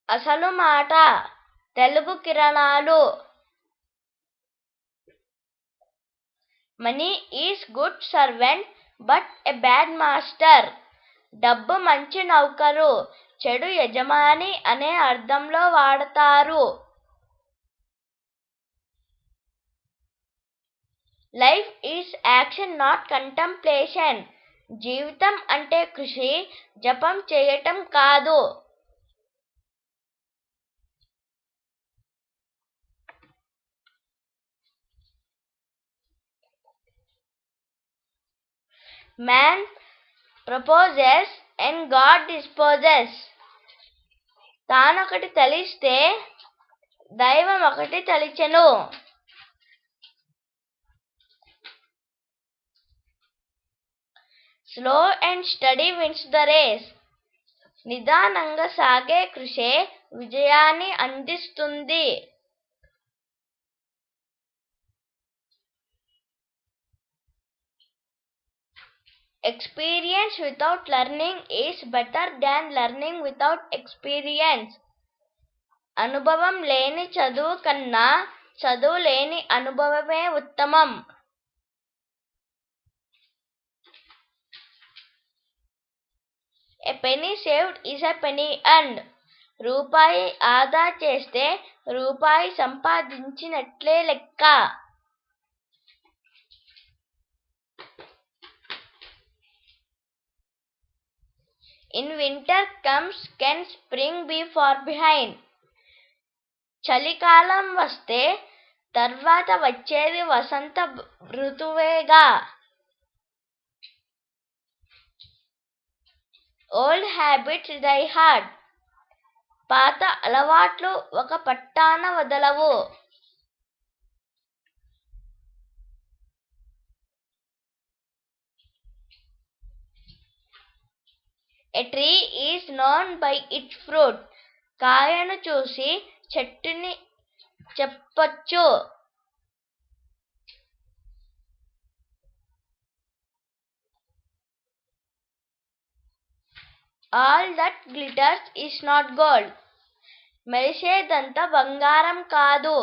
అసలు మాట తెలుగు కిరణాలు. Money is good servant but a bad master. డబ్బు మంచి నౌకరు, చెడు యజమాని అనే అర్థంలో వాడతారు. Life is action not contemplation. జీవితం అంటే కృషి, జపం చేయటం కాదు. Man proposes and God disposes. తానొకటి తలిస్తే దైవం ఒకటి తలిచెను. Slow and steady wins the race. నిదానంగా సాగే కృషే విజయాన్ని అందిస్తుంది. Experience without learning is better than learning without experience. అనుభవం లేని చదువు కన్నా చదువు లేని అనుభవమే ఉత్తమం. A penny saved is a penny earned. రూపాయి ఆదా చేస్తే రూపాయి సంపాదించినట్లే లెక్క. In winter comes can spring be far behind. చలికాలం వస్తే తర్వాత వచ్చేది వసంత ఋతువేగా. Old habits die hard. పాత అలవాట్లు ఒక పట్టాన వదలవు. A tree is known by its fruit. కాయను చూసి చెట్టుని చెప్పొచ్చు. All that glitters is not gold. మెరిసేదంతా బంగారం కాదు.